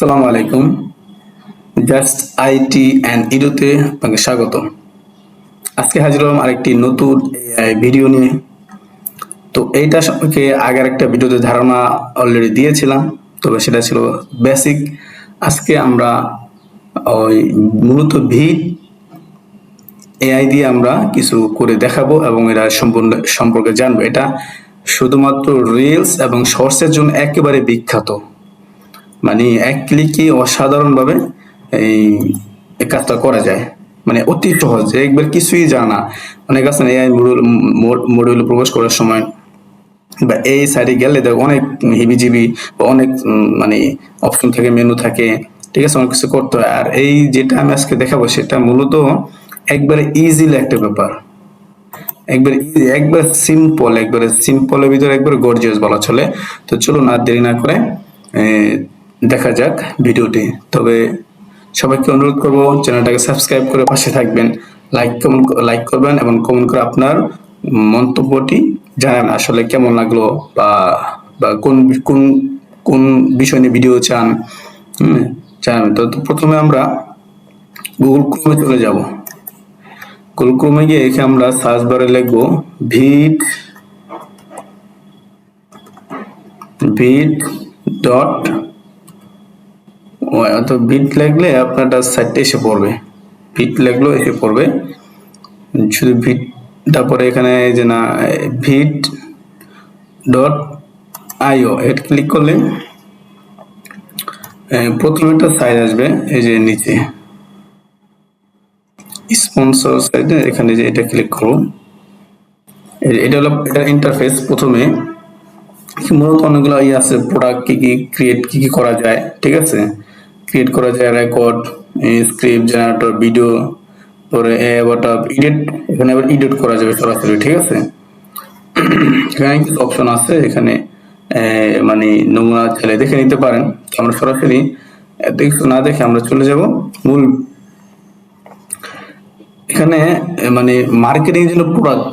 আসসালামু আলাইকুম। Just IT and ইডোতে আপনাকে স্বাগত। আজকে হাজির হলাম আরেকটি নতুন এআই ভিডিও নিয়ে। তো এইটা সম্পর্কে আগের একটা ভিডিওতে ধারণা অলরেডি দিয়েছিলাম, তবে সেটা ছিল বেসিক। আজকে আমরা ওই মূলত এআই দিয়ে আমরা কিছু করে দেখাবো এবং এরা সম্পর্কে জানবো। এটা শুধুমাত্র রিলস এবং শর্টসের জন্য একেবারে বিখ্যাত। মানে এক ক্লিকে অসাধারণভাবে এই এই কাজটা করা যায়। মানে অতি সহজ, একবার কিছুই জানা। অনেক আছে এআই মডিউলে প্রবেশ করার সময় বা এই সাইডে গেলে দেখ অনেক হিবিজিবি বা অনেক মানে অপশন থাকে, মেনু থাকে, ঠিক আছে, অনেক কিছু করতে হয়। আর এই যেটা আমি আজকে দেখাবো সেটা মূলত একবারে ইজিলি একটা ব্যাপার, একবার ইজি, একবার সিম্পল, একবারে সিম্পলের ভিতরে একবার গর্জিয়াস বলা চলে। তো চলুন আর দেরি না করে দেখা যাক ভিডিওটি। তবে সবাইকে অনুরোধ করব চ্যানেলটাকে সাবস্ক্রাইব করে পাশে থাকবেন, লাইক করবেন এবং কমেন্ট করে আপনার মন্তব্যটি জানান, আসলে কেমন লাগলো বা বা কোন কোন কোন বিষয় নিয়ে ভিডিও চান, জানাবেন। তো প্রথমে আমরা গুগল ক্রোমে চলে যাব। গুগল ক্রোমে গিয়ে এখানে আমরা সার্চ বারে লিখবো ভিড ডট তো ভিড লাগলে আপনারটা সাইটে এসে পড়বে, ভিড লাগলেও এসে পড়বে। শুধু ভিড, তারপরে এখানে যে না ভিড ডট আইও এটা ক্লিক করলে প্রথমে একটা সাইট আসবে, এই যে নিচে স্পন্সর সাইটে, এখানে যে এটা ক্লিক করো। এটা হলো এটার ইন্টারফেস। প্রথমে মূলত অনেকগুলো আছে, প্রোডাক্ট কি কি করা যায়, ঠিক আছে, ক্রিয়েট করা যায়, রেকর্ড, স্ক্রিপ্ট জেনারেটর, ভিডিও, পরে এডিট, এখানে আবার এডিট করা যাবে সরাসরি, ঠিক আছে। এখানে কিছু অপশন আছে, এখানে মানে নমুনা চাইলে দেখে নিতে পারেন। আমরা সরাসরি না দেখে আমরা চলে যাব মূল। এখানে মানে মার্কেটিং এর জন্য প্রোডাক্ট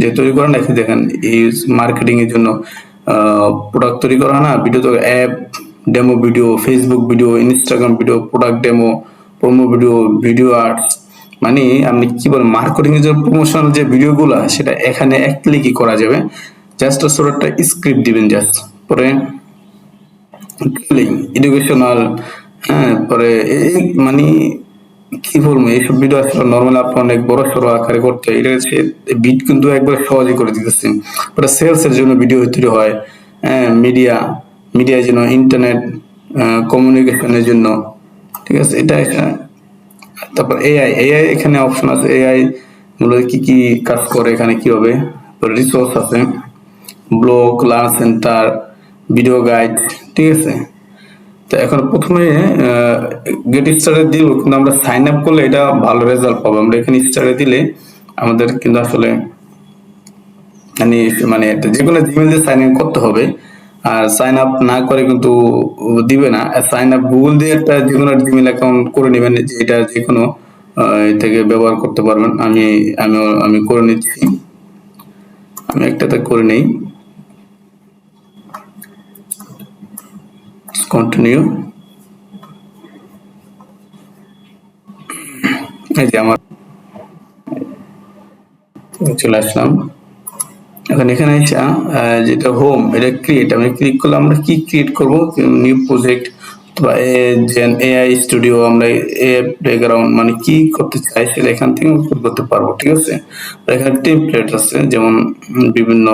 যে তৈরি করা না, দেখেন এই মার্কেটিং এর জন্য প্রোডাক্ট তৈরি করা না, ভিডিও তো app demo video, Facebook video, Instagram video, product demo, promo video, video arts, মানে আপনি কি বলেন মার্কেটিং এর জন্য প্রমোশনাল যে ভিডিওগুলো সেটা এখানে এক ক্লিকই করা যাবে। জাস্ট ছোট একটা স্ক্রিপ্ট দিবেন, জাস্ট পরে এডুকেশনাল, হ্যাঁ, পরে এই মানে কি বলবো, এইসব ভিডিও আসলে নর্মাল আপনি অনেক বড় সড়ো আকারে করতে, এটা হচ্ছে বিট কিন্তু একবার সহজে করে দিতেছে। ওটা সেলস এর জন্য ভিডিও তৈরি হয়, মিডিয়ার জন্য, ইন্টারনেট কমিউনিকেশনের জন্য, ঠিক আছে। এটা এখানে তারপর এআই এখানে অপশন আছে, এআই মূলত কি কি কাজ করে, এখানে কি হবে, রিসোর্স আছে, blog, learn centre, video guide, ঠিক আছে। তো এখন প্রথমে গেট স্টার্টে দিব, কিন্তু আমরা সাইন আপ করলে এটা ভালো রেজাল্ট পাবো। আমরা এখানে স্টার্টে দিলে আমাদের কিন্তু আসলে মানে যে কোনো জিমেল দিয়ে সাইন ইন করতে হবে, আর সাইন আপ না করে কিন্তু দিবে না। সাইন আপ গুগল দিয়ে একটা যে কোনো জিমেল অ্যাকাউন্ট করে নেবেন, এটা যে কোনো থেকে ব্যবহার করতে পারবেন। আমি আমি আমি করে নিচ্ছি, আমি একটাতে করে নেই, কন্টিনিউ। এই যে আমার চলে আসলাম। এখন এখানে যেটা হোম, এটা ক্রিয়েট, আমি ক্লিক করলে আমরা কি ক্রিয়েট করব, নিউ প্রজেক্ট অথবা এআই স্টুডিও, আমরা ব্যাকগ্রাউন্ড মানে কি করতে চাই সেটা এখান থেকে করতে পারবো, ঠিক আছে। এখানে টেমপ্লেট আছে, যেমন বিভিন্ন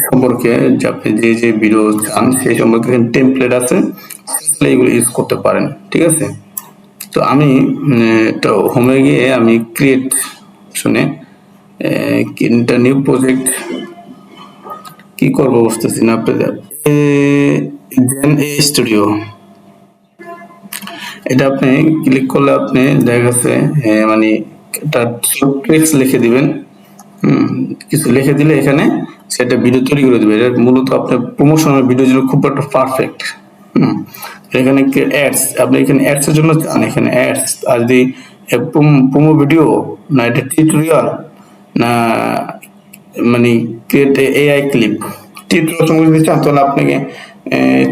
সম্পর্কে আপনি যে ভিডিও চান সেই সম্পর্কে টেমপ্লেট আছে, এগুলো ইউজ করতে পারেন, ঠিক আছে। তো আমি হোমে গিয়ে আমি ক্রিয়েট শুনে নিউ প্রজেক্ট কি করবো বুঝতেছি না। স্টুডিও, এটা আপনি ক্লিক করলে আপনি দেখা গেছে মানে টেক্সট লিখে দিবেন, কিছু লিখে দিলে এখানে সেটা ভিডিও তৈরি করে দিবে। এটা মূলত আপনার প্রমোশনাল ভিডিওর জন্য খুব একটা পারফেক্ট। এখানে অ্যাডস, আপনি এখানে অ্যাডস এর জন্য চান, এখানে অ্যাডস, আর যদি প্রোমো ভিডিও না এটা টিউটোরিয়াল না মানে ক্রিয়েট এআই ক্লিপ, টিউটোরিয়াল সম্বন্ধে চান তাহলে আপনাকে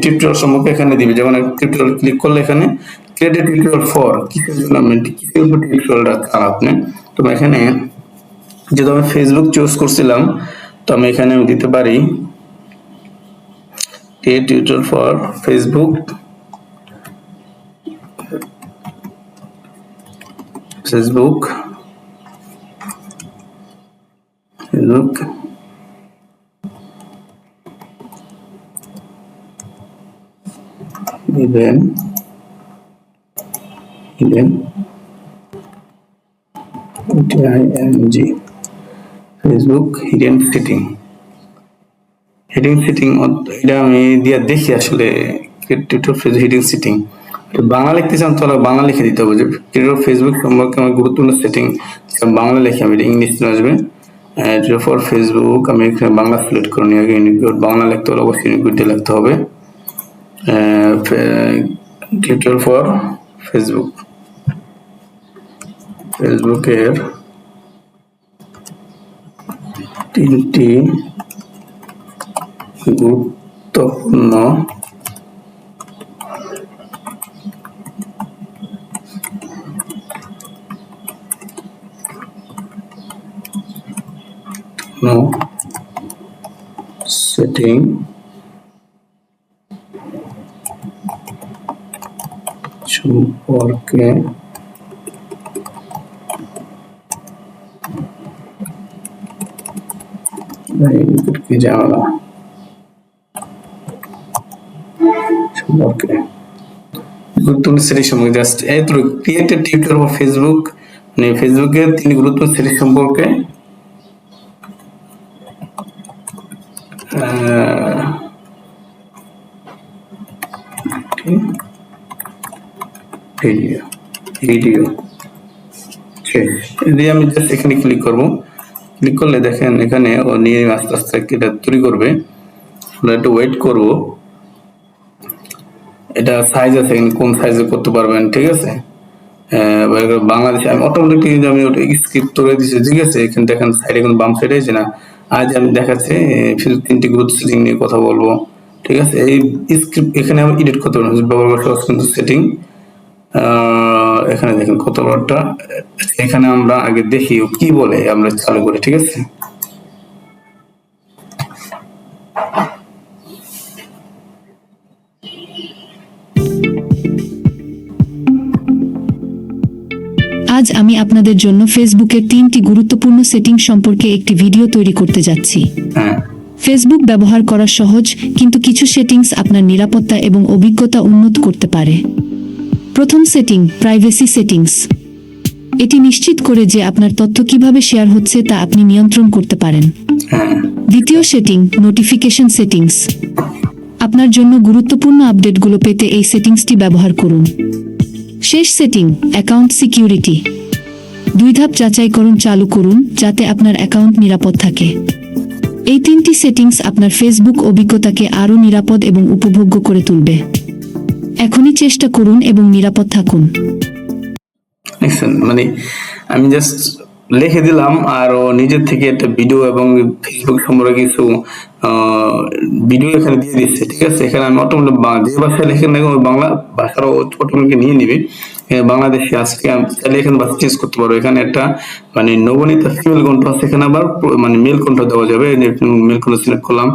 টিউটোরিয়াল সম্পর্কে এখানে দিবে। যেমন টিউটোরিয়াল ক্লিক করলে এখানে ক্রিয়েট এ টিউটোরিয়াল ফর কিসের জন্য কিসের উপর টিউটোরিয়ালটা চান আপনি। তো এখানে যেহেতু আমি ফেসবুক চুজ করছিলাম, তো আমি এখানে দিতে পারি create tutorial for Facebook Facebook Facebook even TING Facebook hidden setting এটা আমি দিয়ে দেখি আসলে হিডেন সেটিং বাংলা লিখতে চান তাহলে বাংলা লিখে দিতে হবে। যে ফেসবুক সম্পর্কে আমার গুরুত্বপূর্ণ সেটিং বাংলা লিখে আমি ইংলিশ আসবে ফর ফেসবুক আমি এখানে বাংলা সিলেক্ট করে নিয়ে ইউনিকোড বাংলা লিখতে হলে অবশ্যই ইউনিকোড দিয়ে লিখতে হবে। টিউটোরিয়াল ফর ফেসবুকের 3টি গুরুত্বপূর্ণ সেটিং সম্পর্কে গুরুত্বপূর্ণ সেটিং সম্পর্কে just create a tutorial for Facebook মানে ফেসবুকের 3 গুরুত্বপূর্ণ সেটিং সম্পর্কে ভিডিও দিয়ে আমি জাস্ট এখানে ক্লিক করব। ক্লিক করলে দেখেন এখানে ও নিয়ে আস্তে আস্তে এটা তৈরি করবে। আমরা একটু ওয়েট করব। এটা সাইজ আছে, কোন সাইজে করতে পারবেন, ঠিক আছে। বাংলাদেশে আমি অটোমেটিক আমি ওটা স্ক্রিপ্ট করে দিয়েছি, ঠিক আছে। এখানে দেখেন সাইডে কোন বাম সাইডে আছে না, আজ আমি দেখাচ্ছি 3টি গ্রুপ সেটিং নিয়ে কথা বলবো, ঠিক আছে। এই স্ক্রিপ্ট এখানে আমি এডিট করতে পারবো ব্যবহার করতে কিন্তু সেটিং এখানে দেখেন কতবারটা এখানে আমরা আগে দেখি কি বলে আমরা চালু করি, ঠিক আছে। আজ আমি আপনাদের জন্য ফেসবুকের 3টি গুরুত্বপূর্ণ সেটিং সম্পর্কে একটি ভিডিও তৈরি করতে যাচ্ছি। ফেসবুক ব্যবহার করা সহজ, কিন্তু কিছু সেটিংস আপনার নিরাপত্তা এবং অভিজ্ঞতা উন্নত করতে পারে। প্রথম সেটিং, প্রাইভেসি সেটিংস। এটি নিশ্চিত করে যে আপনার তথ্য কিভাবে শেয়ার হচ্ছে তা আপনি নিয়ন্ত্রণ করতে পারেন। দ্বিতীয় সেটিং, নোটিফিকেশন সেটিংস। আপনার জন্য গুরুত্বপূর্ণ আপডেটগুলো পেতে এই সেটিংসটি ব্যবহার করুন। শেষ সেটিং, অ্যাকাউন্ট সিকিউরিটি। 2 ধাপ যাচাইকরণ চালু করুন যাতে আপনার অ্যাকাউন্ট নিরাপদ থাকে। এই 3টি সেটিংস আপনার ফেসবুক অভিজ্ঞতাকে আরও নিরাপদ এবং উপভোগ্য করে তুলবে। এখনই চেষ্টা করুন এবং নিরাপদ থাকুন। মানে আমি জাস্ট লিখে দিলাম আর ও নিজের থেকে একটা ভিডিও এবং ফেসবুক সম্পর্কে কিছু ভিডিও এখানে দিয়ে দিচ্ছে, ঠিক আছে। এখানে আমি অটোমেটিক যে ভাষায় লিখে নেব বাংলা ভাষার অটোমেটিক নিয়ে নিবে। বাংলাদেশে আজকে আমি চাইলে এখানে ভাষা চেঞ্জ করতে পারবো। এখানে একটা মানে নবনীতা ফিমেল কণ্ঠ আছে, এখানে আবার মানে মেল কণ্ঠ দেওয়া যাবে। মেল কণ্ঠ সিলেক্ট করলাম।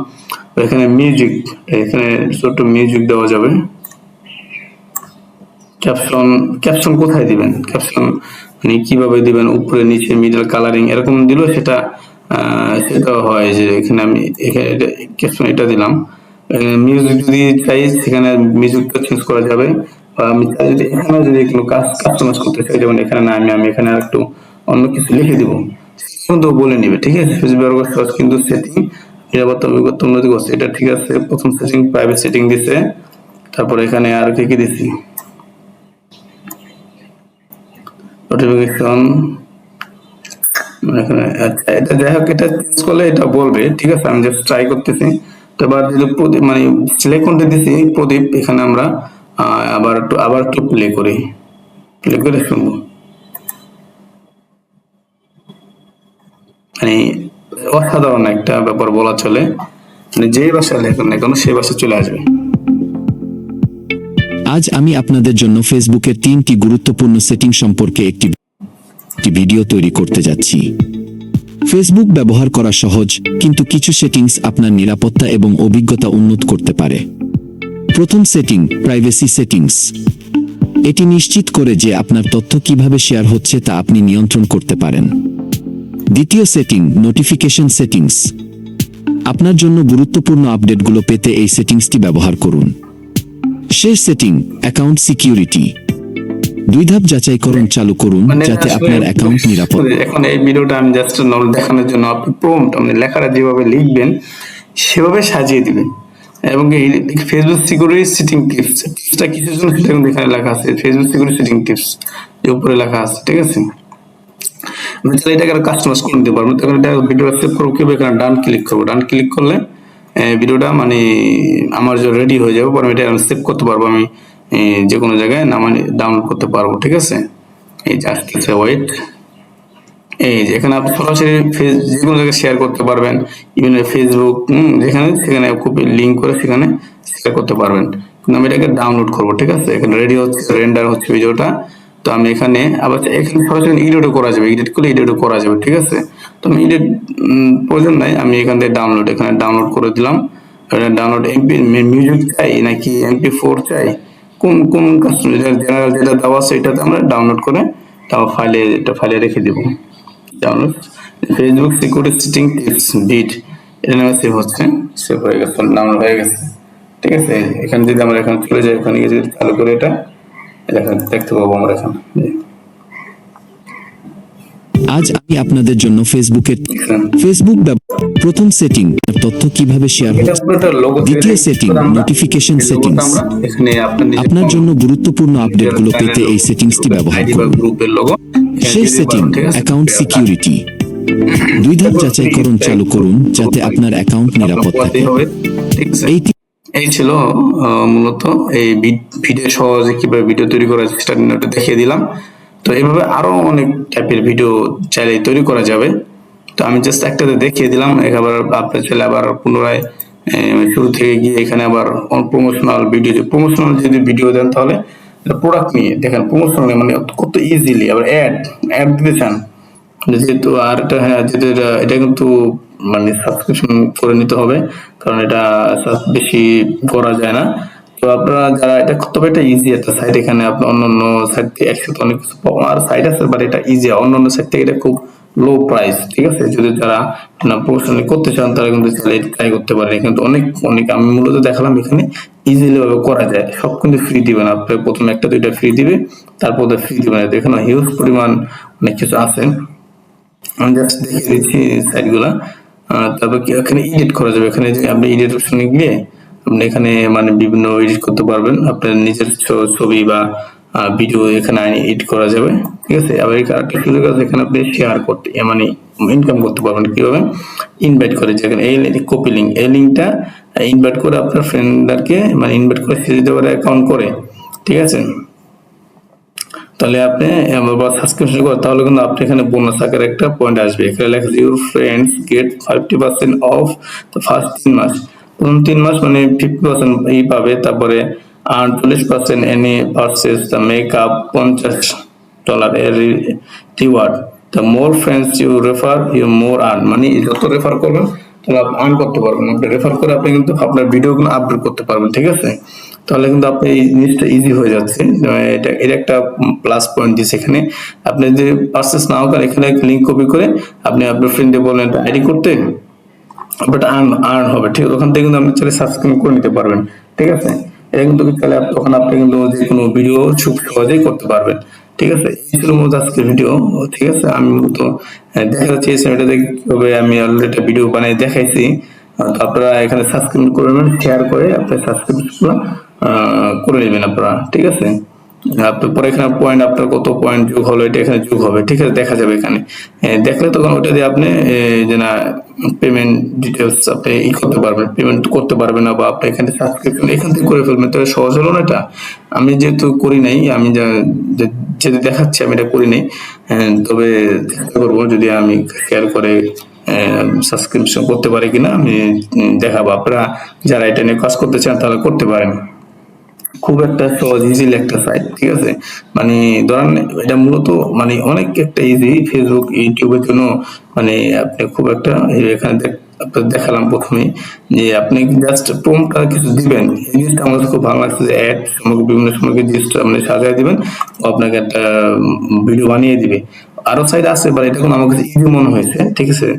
এখানে মিউজিক, এখানে ছোট মিউজিক দেওয়া যাবে। ক্যাপশন কোথায় দিবেন, ক্যাপশন মানে কিভাবে দিবেন, উপরে নিচে মিডল কালারিং এরকম দিলেও সেটা হয় যে এখানে আমি এখানে ক্যাপশন এটা দিলাম। মিউজিক যদি চাই সেখানে মিউজিকটা চেঞ্জ করা যাবে। আমি চাই যদি এখানে যদি কোনো কাস্টমাইজ করতে চাই, যেমন এখানে না আমি এখানে আর একটু অন্য কিছু লিখে দিব, কিন্তু বলে নিবে, ঠিক আছে। কিন্তু সেটিং নিরাপত্তা অভিজ্ঞতা উন্নতি করছে, এটা ঠিক আছে। প্রথম সেটিং প্রাইভেট সেটিং দিছে, তারপর এখানে আর কি দিছি নোটিফিকেশন এখানে। আচ্ছা, এটা যাই হোক, এটা চেঞ্জ করলে এটা বলবে, ঠিক আছে। আমি জাস্ট ট্রাই করতেছি। তো এবার যদি প্রদীপ মানে সিলেক্ট করতে দিছি প্রদীপ, এখানে আমরা আবার একটু প্লে করে শুনবো। মানে অসাধারণ একটা ব্যাপার বলা চলে, মানে যে ভাষা লেখেন না কেন সেই ভাষা চলে আসবে। আজ আমি আপনাদের জন্য ফেসবুকের 3টি গুরুত্বপূর্ণ সেটিং সম্পর্কে একটি ভিডিও তৈরি করতে যাচ্ছি। ফেসবুক ব্যবহার করা সহজ, কিন্তু কিছু সেটিংস আপনার নিরাপত্তা এবং অভিজ্ঞতা উন্নত করতে পারে। প্রথম সেটিং, প্রাইভেসি সেটিংস। এটি নিশ্চিত করে যে আপনার তথ্য কিভাবে শেয়ার হচ্ছে তা আপনি নিয়ন্ত্রণ করতে পারেন। দ্বিতীয় সেটিং, নোটিফিকেশন সেটিংস। আপনার জন্য গুরুত্বপূর্ণ আপডেটগুলো পেতে এই সেটিংসটি ব্যবহার করুন। শেষ সেটিং, অ্যাকাউন্ট সিকিউরিটি। 2 ধাপ যাচাইকরণ চালু করুন যাতে আপনার অ্যাকাউন্ট নিরাপদ। এখন এই ভিডিওটা আমি জাস্ট নর্মাল দেখানোর জন্য আপনি প্রম্পট মানে লেখাটা যেভাবে লিখবেন সেভাবে সাজিয়ে দিবেন। এবং এই ফেসবুক সিকিউরিটি সেটিং টিপসটা কিসের জন্য সেটা কিন্তু এখানে লেখা আছে, ফেসবুক সিকিউরিটি সেটিং টিপস যে উপরে লেখা আছে, ঠিক আছে। আমি চাইলে এটাকে কাস্টমাইজ করে নিতে পারবো। তখন এটা ভিডিও সেভ করবো কিভাবে, এখানে ডান ক্লিক করবো। ডান ক্লিক করলে ভিডিওটা মানে আমার যে রেডি হয়ে যাবে, পরে এটা আমি সেভ করতে পারবো। আমি যে কোনো জায়গায় নামানি ডাউনলোড করতে পারবো, ঠিক আছে। এই যে আসতেছে, ওয়েট। এই যে এখানে আপনি সরাসরি যে কোনো জায়গায় শেয়ার করতে পারবেন, ইভেন ফেসবুক যেখানে সেখানে কপি লিঙ্ক করে সেখানে শেয়ার করতে পারবেন। কিন্তু আমি এটাকে ডাউনলোড করবো, ঠিক আছে। এখানে রেডি হচ্ছে, রেন্ডার হচ্ছে ভিডিওটা। তো আমি এখানে আবার এখানে সরাসরি এডিটও করা যাবে, এডিট করলে এডিটও করা যাবে, ঠিক আছে। তো আমি এডিট প্রয়োজন নাই, আমি এখান থেকে এখানে ডাউনলোড করে দিলাম। ডাউনলোড এমপি মিউজিক চাই নাকি MP4 চাই, কোন কোন জেনারেল যেটা দেওয়া আছে এটাতে আমরা ডাউনলোড করে তাও ফাইলে রেখে দেবো। Download Facebook security setting tips বিট, এটা নামে সেভ হয়ে গেছে, ডাউনলোড হয়ে গেছে, ঠিক আছে। এখানে যদি আমরা এখানে চলে যাই, এখানে গিয়ে যদি চালু করে এটা দেখতে পাবো আমরা এখানে। আজ আমি আপনাদের জন্য ফেসবুক প্রথম সেটিং, তথ্য কিভাবে শেয়ার হচ্ছে। দ্বিতীয় সেটিং, নোটিফিকেশন সেটিংস। আপনার জন্য গুরুত্বপূর্ণ আপডেটগুলো পেতে এই সেটিংসটি ব্যবহার করুন। শেষ সেটিং, অ্যাকাউন্ট সিকিউরিটি। 2 ধাপ যাচাইকরণ চালু করুন যাতে আপনার অ্যাকাউন্ট নিরাপদ থাকে। এই ছিল মূলত এই ভিডিও সহজে কিভাবে ভিডিও তৈরি করার চেষ্টা দেখিয়ে দিলাম। তো এইভাবে আরো অনেক টাইপের ভিডিও চাইলে তৈরি করা যাবে। তো আমি জাস্ট একটাতে দেখিয়ে দিলাম। এবার আপনার চাইলে আবার পুনরায় শুরু থেকে গিয়ে এখানে আবার প্রমোশনাল যদি ভিডিও দেন, তাহলে প্রোডাক্ট নিয়ে দেখেন, প্রমোশনাল মানে কত ইজিলি। আবার অ্যাড দিতে চান যেহেতু, আর এটা হ্যাঁ যেহেতু এটা কিন্তু মানে সাবস্ক্রিপশন করে নিতে হবে, কারণ এটা বেশি করা যায় না। তো আপনারা যারা এটা, তবে এটা ইজি একটা সাইট। এখানে আপনি অন্যান্য সাইট থেকে একসাথে অনেক কিছু আর সাইট আছে, বাট এটা ইজি। অন্যান্য সাইট থেকে এটা খুব লো প্রাইস, ঠিক আছে। যদি যারা প্রফেশনালি করতে চান তারা কিন্তু ট্রাই করতে পারেন। কিন্তু অনেক আমি মূলত দেখালাম এখানে ইজিলি ভাবে করা যায়। সব কিন্তু ফ্রি দিবে না, আপনি প্রথমে 1-2টা ফ্রি দিবে, তারপর ফ্রি দিবে না। এখানে হিউজ পরিমাণ অনেক কিছু আছে, আমি জাস্ট দেখিয়ে দিচ্ছি সাইটগুলা। তারপর কি এখানে এডিট করা যাবে। এখানে যে আপনি এডিট অপশনে গিয়ে আপনি এখানে মানে বিভিন্ন এডিট করতে পারবেন, আপনার নিজের ছবি বা ভিডিও এখানে এডিট করা যাবে, ঠিক আছে। আবার একটা সুযোগ আছে, এখানে আপনি শেয়ার করতে মানে ইনকাম করতে পারবেন কিভাবে, ইনভাইট করে। যেখানে এই কপি লিঙ্ক, এই লিঙ্কটা ইনভাইট করে আপনার ফ্রেন্ডদেরকে মানে ইনভাইট করে সে যদি আবার অ্যাকাউন্ট করে, ঠিক আছে, তাহলে আপনি সাবস্ক্রিপশন করেন, তাহলে কিন্তু আপনি এখানে বোনাস আকারে একটা পয়েন্ট আসবে। এখানে লেখা আছে your friends get 50% off the first 3 মাস। প্রথম 3 মাস মানে 50% পাবে। তারপরে আর 40% এনি পারচেজ দ্য মেকআপ $50 এর reward. The more friends you refer you more earn, মানে যত রেফার করবেন তাহলে আপনি আর্ন করতে পারবেন। আপনি রেফার করে আপনি কিন্তু আপনার ভিডিওগুলো আপলোড করতে পারবেন, ঠিক আছে। তাহলে কিন্তু আপনি এই জিনিসটা ইজি হয়ে যাচ্ছে। এর একটা প্লাস পয়েন্ট দিচ্ছে এখানে। আপনি যদি পারচেস নাও করেন, এখানে লিঙ্ক কপি করে আপনি আপনার ফ্রেন্ডে বলেন আইডি করতে, বাট আর্ন হবে, ঠিক আছে। ওখান থেকে কিন্তু আপনি চাইলে সাবস্ক্রাইব করে নিতে পারবেন, ঠিক আছে। এটা কিন্তু চাইলে তখন আপনি কিন্তু যে কোনো ভিডিও খুব সহজেই করতে পারবেন, ঠিক আছে। এই ছিল মূলত আজকের ভিডিও, ঠিক আছে। আমি মূলত দেখাতে চেয়েছিলাম এটা কিভাবে আমি অলরেডি একটা ভিডিও বানিয়ে দেখাইছি। তো আপনারা এখানে সাবস্ক্রাইব করবেন, শেয়ার করে আপনি সাবস্ক্রাইব করে নেবেন আপনারা, ঠিক আছে। আপনার পরে এখানে পয়েন্ট, আপনার কত পয়েন্ট যোগ হলো এটা এখানে যোগ হবে, ঠিক আছে, দেখা যাবে এখানে। দেখলে তখন ওটা দিয়ে আপনি যে না পেমেন্ট ডিটেলস আপনি করতে পারবেন, পেমেন্ট করতে পারবেন না, বা আপনি এখানে সাবস্ক্রিপশন এখান থেকে করে ফেলবেন। তাহলে সহজ হলো না এটা। আমি যেহেতু করি নাই, আমি যেটা দেখাচ্ছি আমি এটা করি নাই, তবে চেষ্টা করবো যদি আমি শেয়ার করে সাবস্ক্রিপশন করতে পারি কিনা আমি দেখাবো। আপনারা যারা এটা নিয়ে কাজ করতে চান তাহলে করতে পারেন। খুব একটা সহজ ইজিলি একটা সাইট, ঠিক আছে। মানে ধরেন এটা মূলত মানে অনেক একটা ইজি ফেসবুক ইউটিউবের জন্য। মানে আপনি খুব একটা এখানে আপনাদের দেখালাম প্রথমে যে আপনি জাস্ট প্রম্পটটা কিছু দিবেন। এই জিনিসটা আমার কাছে খুব ভালো লাগছে যে অ্যাড আমাকে বিভিন্ন সময় জিনিসটা মানে সাজিয়ে দিবেন, ও আপনাকে একটা ভিডিও বানিয়ে দিবে। আরো সাইট আছে বাট এটা কোনো আমার কাছে ইজি মনে হয়েছে, ঠিক আছে।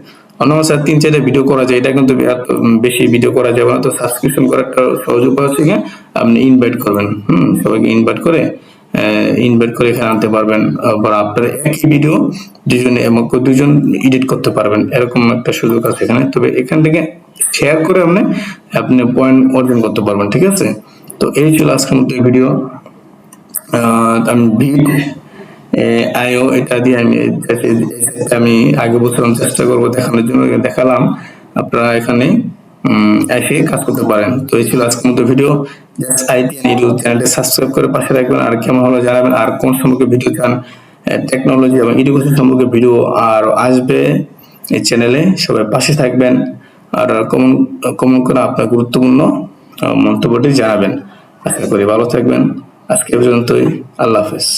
অন্য সাইট 3-4টা ভিডিও করা যায়, এটা কিন্তু এত বেশি ভিডিও করা যাবে না। তো সাবস্ক্রিপশন করার একটা সহজ উপায় হচ্ছে গিয়ে আপনি ইনভাইট করবেন, সবাইকে ইনভাইট করে এখানে আনতে পারবেন। আবার আপনার একই ভিডিও দুজন এডিট করতে পারবেন, এরকম একটা সুযোগ আছে এখানে। তবে এখান থেকে শেয়ার করে আপনি পয়েন্ট অর্জন করতে পারবেন, ঠিক আছে। তো এই ছিল আজকের মতো ভিডিও। আমি ভিড আইও এটা দিয়ে আমি আগে বলছিলাম চেষ্টা করবো দেখানোর জন্য, দেখালাম। আপনারা এখানে এসে কাজ করতে পারেন। তো এই ছিল আজকের মতো video. Just IT and edu চ্যানেলটি সাবস্ক্রাইব করে পাশে রাখবেন। আর কেমন হলো জানাবেন, আর কোন সম্পর্কে ভিডিও চান, টেকনোলজি এবং এডুকেশন সম্পর্কে ভিডিও আর আসবে এই চ্যানেলে। সবাই পাশে থাকবেন আর কমেন্ট করে আপনার গুরুত্বপূর্ণ মন্তব্যটি জানাবেন। আশা করি ভালো থাকবেন। আজকে পর্যন্তই, আল্লাহ হাফেজ।